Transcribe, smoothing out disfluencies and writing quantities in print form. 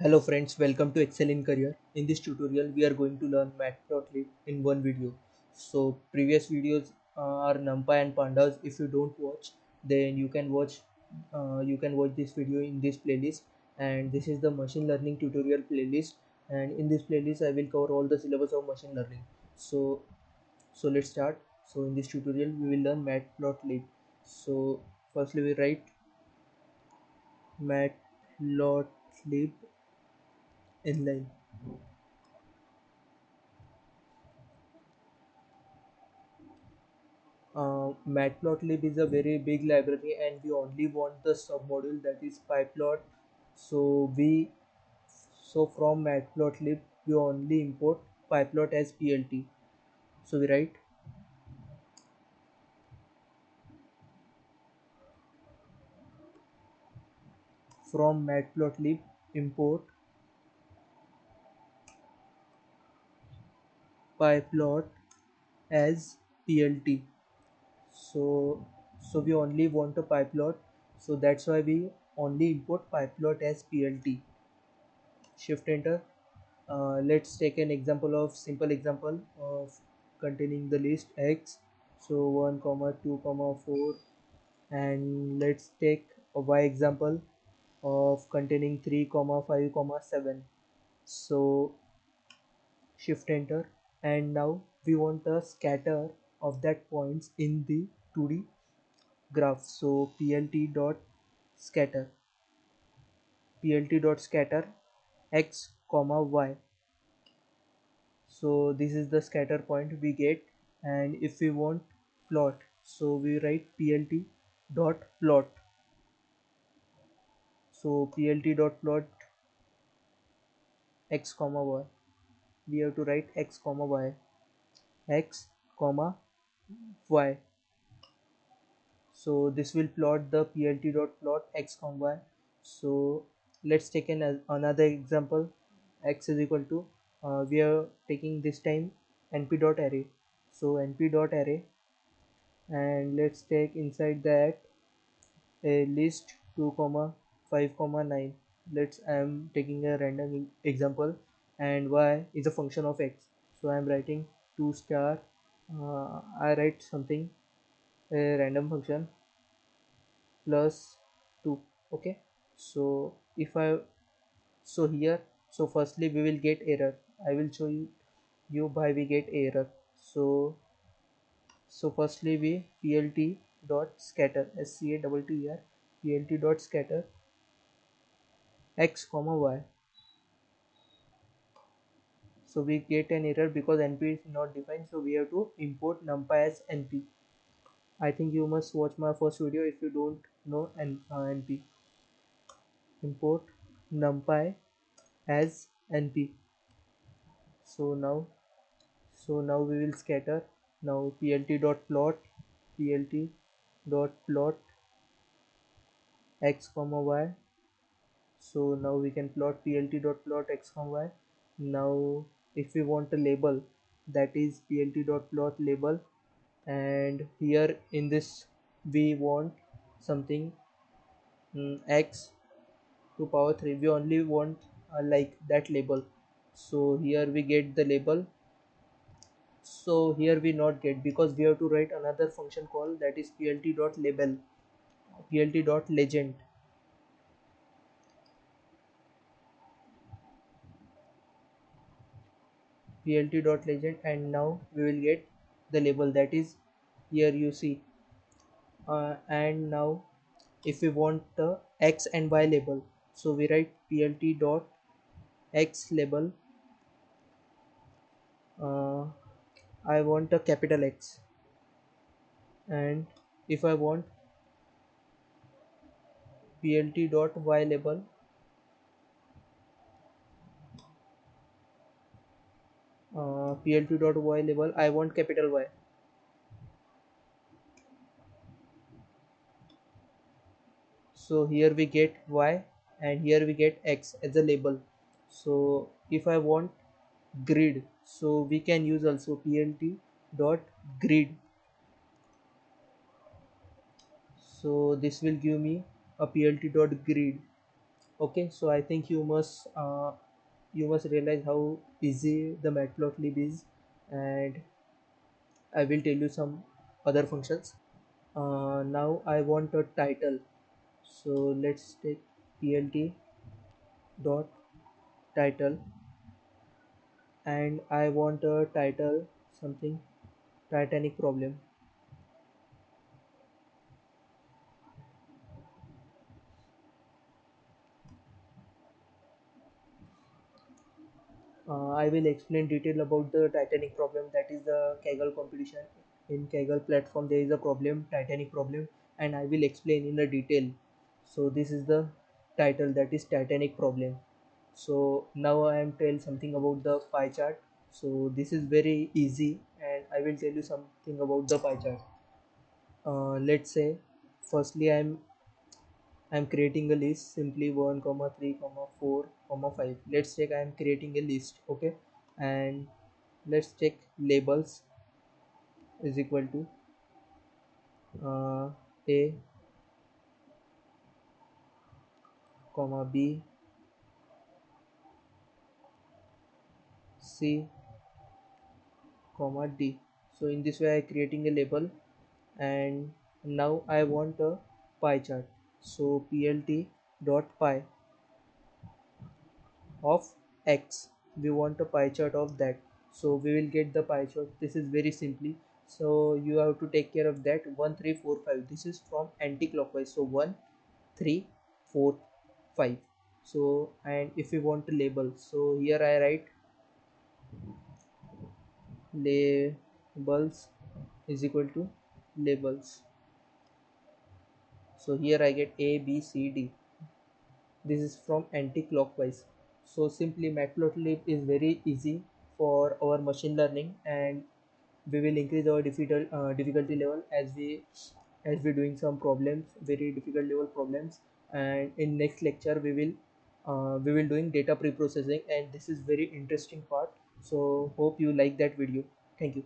Hello friends, welcome to Excel in Career. In this tutorial, we are going to learn Matplotlib in one video. So previous videos are NumPy and Pandas. If you don't watch, then you can watch this video in this playlist. And this is the machine learning tutorial playlist. And in this playlist, I will cover all the syllabus of machine learning. So let's start. So in this tutorial, we will learn Matplotlib. So firstly, we write Matplotlib inline. Matplotlib is a very big library and we only want the submodule that is pyplot. So we so from Matplotlib we only import pyplot as plt. So we write from Matplotlib import pyplot as plt. So so we only want a pyplot, so that's why we only import pyplot as plt. Shift enter. Let's take an example of simple example of containing the list x. So 1 comma 2 comma 4, and let's take a y example of containing 3 comma 5 comma 7. So shift enter, and now we want a scatter of that points in the 2D graph. So plt dot scatter x comma y. So this is the scatter point we get, and if we want plot, so we write plt dot plot. So plt dot plot x comma y, we have to write x comma y, x comma y. So this will plot the plt dot plot x comma y. So let's take another example. X is equal to, we are taking this time np dot array. So np dot array, and let's take inside that a list 2 comma 5 comma 9. Let's I am taking a random example, and y is a function of x, so I am writing 2 star. I write something, a random function plus 2. Okay, so if I so here, so firstly we will get error. I will show you why we get error. So firstly we plt dot scatter, scatter, plt dot scatter x comma y. So we get an error because np is not defined, so we have to import numpy as np. I think you must watch my first video if you don't know np. Import numpy as np. So now so now we will scatter. Now plt dot plot, plt dot plot x comma y. So now we can plot plt dot plot x comma y. Now if we want a label, that is plt dot plot label, and here in this we want something, x to power 3. We only want like that label, so here we get the label. So here we not get, because we have to write another function call, that is plt dot label, plt dot legend. Plt dot legend, and now we will get the label, that is here you see. And now if we want the x and y label, so we write plt dot x label. uh, I want a capital X, and if I want plt dot y label, plt dot y label, I want capital Y. So here we get y, and here we get x as a label. So if I want grid, so we can use also plt dot grid. So this will give me a plt dot grid. Okay, so I think you must realize how easy the matplotlib is, and I will tell you some other functions. Now I want a title, so let's take plt dot title, and I want a title something Titanic problem. I will explain detail about the Titanic problem, that is the Kaggle competition. In Kaggle platform there is a problem, Titanic problem, and I will explain in the detail. So this is the title, that is Titanic problem. So now I am tell something about the pie chart. So this is very easy, and I will tell you something about the pie chart. Let's say firstly I'm creating a list, simply 1 comma 3 comma 4 comma 5. Let's check I am creating a list. Okay, and let's check labels is equal to a comma b c comma d. So in this way I creating a label, and now I want a pie chart. So plt dot pie of x, we want a pie chart of that. So we will get the pie chart. This is very simply, so you have to take care of that. 1 3 4 5, this is from anti-clockwise, so 1 3 4 5. So and if we want to label, so here I write labels is equal to labels. So here I get a b c d, this is from anti-clockwise. So simply matplotlib is very easy for our machine learning, and we will increase our difficulty level as we doing some problems, very difficult level problems. And in next lecture we will doing data pre-processing, and this is very interesting part. So hope you like that video. Thank you.